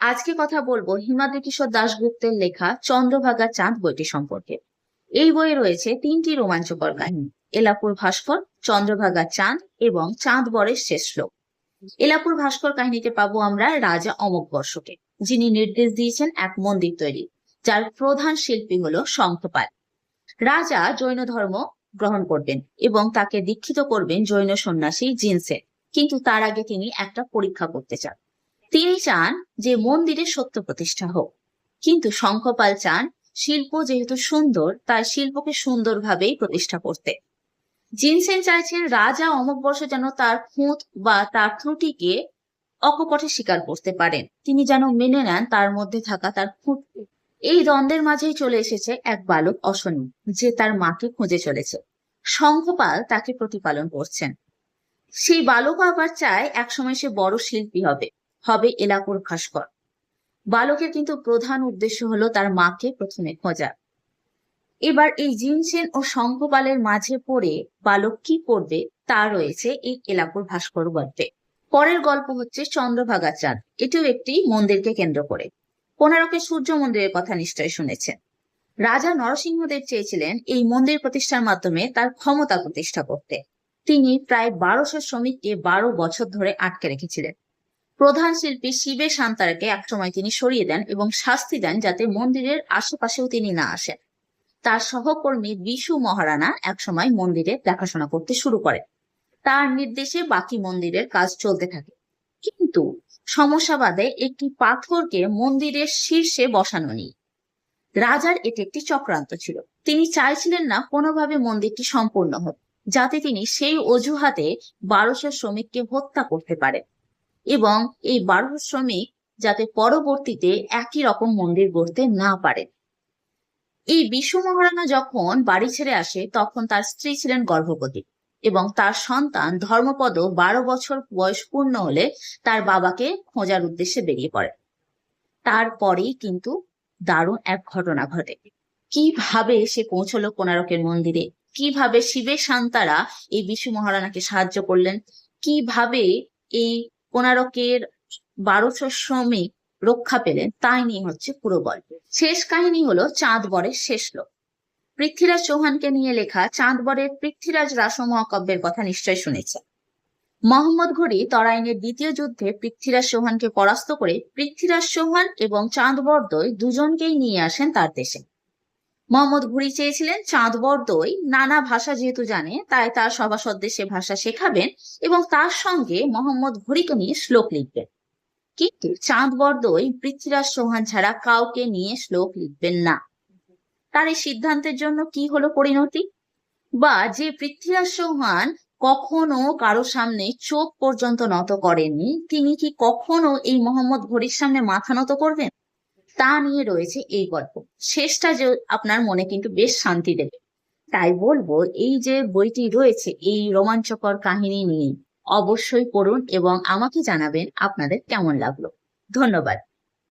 আজকে কথা বলবো হিমাদ্রি কিশোর দাশগুপ্তের লেখা চন্দ্রভাগা চাঁদ বইটি সম্পর্কে। এই বইয়ে রয়েছে তিনটি রোমাঞ্চকর কাহিনী: এলাপুর ভাস্কর, চন্দ্রভাগা চাঁদ এবং চাঁদ বরের শেষ শ্লোক। এলাপুর ভাস্কর কাহিনীতে পাবো আমরা রাজা অমোঘবর্ষকে, যিনি নির্দেশ দিয়েছেন এক মন্দির তৈরি, যার প্রধান শিল্পী হলো শঙ্খপাল। রাজা জৈন ধর্ম গ্রহণ করবেন এবং তাকে দীক্ষিত করবেন জৈন সন্ন্যাসী জিনসেন। কিন্তু তার আগে তিনি একটা পরীক্ষা করতে চান। তিনি চান যে মন্দিরের সত্য প্রতিষ্ঠা হোক, কিন্তু শঙ্খপাল চান শিল্প যেহেতু সুন্দর তাই শিল্পকে সুন্দরভাবেই প্রতিষ্ঠা করতে। জিনসেন চাইছেন রাজা অমোঘবর্ষ যেন তার খুঁত বা তার ত্রুটিকে অকপটে স্বীকার করতে পারেন, তিনি যেন মেনে নেন তার মধ্যে থাকা তার খুঁত। এই দ্বন্দ্বের মাঝেই চলে এসেছে এক বালক অশনি, যে তার মাকে খুঁজে চলেছে। শঙ্খপাল তাকে প্রতিপালন করছেন। সেই বালক আবার চায় একসময় সে বড় শিল্পী হবে, হবে এলাপুর ভাস্কর। বালকের কিন্তু প্রধান উদ্দেশ্য হলো তার মাকে প্রথমে খোঁজা। এবার এই জিনসেন ও শঙ্খপালের মাঝে পড়ে বালক কি করবে তা রয়েছে এই এলাপুর ভাস্কর গল্পে। পরের গল্প হচ্ছে চন্দ্রভাগা চাঁদ। এটিও একটি মন্দিরকে কেন্দ্র করে। কোণারকের সূর্য মন্দিরের কথা নিশ্চয়ই শুনেছেন। রাজা নরসিংহদেব চেয়েছিলেন এই মন্দির প্রতিষ্ঠার মাধ্যমে তার ক্ষমতা প্রতিষ্ঠা করতে। তিনি প্রায় 1200 শ্রমিককে 12 বছর ধরে আটকে রেখেছিলেন। প্রধান শিল্পী শিবে শান্তারকে একসময় তিনি সরিয়ে দেন এবং শাস্তি দেন যাতে মন্দিরের আশেপাশেও তিনি না আসেন। তার সহকর্মী বিশু মহারানা একসময় মন্দিরে দেখাশোনা করতে শুরু করেন। তার নির্দেশে বাকি মন্দিরের কাজ চলতে থাকে। কিন্তু সমস্যা বাধে একটি পাথরকে মন্দিরের শীর্ষে বসানো নেই। রাজার এটি একটি চক্রান্ত ছিল। তিনি চাইছিলেন না কোনোভাবে মন্দিরটি সম্পূর্ণ হোক, যাতে তিনি সেই অজুহাতে 1200 শ্রমিককে হত্যা করতে পারেন এবং এই 1200 শ্রমিক যাতে পরবর্তীতে একই রকম মন্দির গড়তে না পারেন। এই বিশু মহারানা যখন বাড়ি ছেড়ে আসে তখন তার স্ত্রী ছিলেন গর্ভবতী এবং তার সন্তান ধর্মপদ 12 বছর বয়স পূর্ণ হলে তার বাবাকে খোঁজার উদ্দেশ্যে বেরিয়ে পড়ে। তারপরেই কিন্তু দারুণ এক ঘটনা ঘটে। কিভাবে সে পৌঁছলো কোণারকের মন্দিরে, কিভাবে শিবের শান্তারা এই বিশু মহারানাকে সাহায্য করলেন, কিভাবে এই কোণারকের 1200 শ্রমিক রক্ষা পেলেন, তাই নিয়ে হচ্ছে পুরো গল্প। শেষ কাহিনী হলো চাঁদ বরের শেষ লোক। পৃথ্বীরাজ চৌহানকে নিয়ে লেখা চাঁদ বরের পৃথ্বীরাজ রাসমহাকাব্যের কথা নিশ্চয় শুনেছেন। মোহাম্মদ ঘুরি তরাইনের দ্বিতীয় যুদ্ধে পৃথ্বীরাজ চৌহানকে পরাস্ত করে পৃথ্বীরাজ চৌহান এবং চাঁদ বরদই দুজনকেই নিয়ে আসেন তার দেশে। মোহাম্মদ ঘুরি চেয়েছিলেন চাঁদ বরদই নানা ভাষা যেহেতু জানে তাই তার সভাসদদের সে ভাষা শেখাবেন এবং তার সঙ্গে মোহাম্মদ ঘুরিকে নিয়ে শ্লোক লিখবেন। কিন্তু চাঁদ বরদই পৃথ্বীরাজ চৌহান ছাড়া কাউকে নিয়ে শ্লোক লিখবেন না। তার এই সিদ্ধান্তের জন্য কি হলো পরিণতি? বা যে পৃথ্বীরাজ চৌহান কখনো কারো সামনে চোখ পর্যন্ত নত করেননি, তিনি কি কখনো এই মোহাম্মদ ঘুরির সামনে মাথা নত করবেন? তা নিয়ে রয়েছে এই গল্প। শেষটা যে আপনার মনে কিন্তু বেশ শান্তি দেবে। তাই বলবো, এই যে বইটি রয়েছে এই রোমাঞ্চকর কাহিনী নিয়ে অবশ্যই পড়ুন এবং আমাকে জানাবেন আপনাদের কেমন লাগলো। ধন্যবাদ।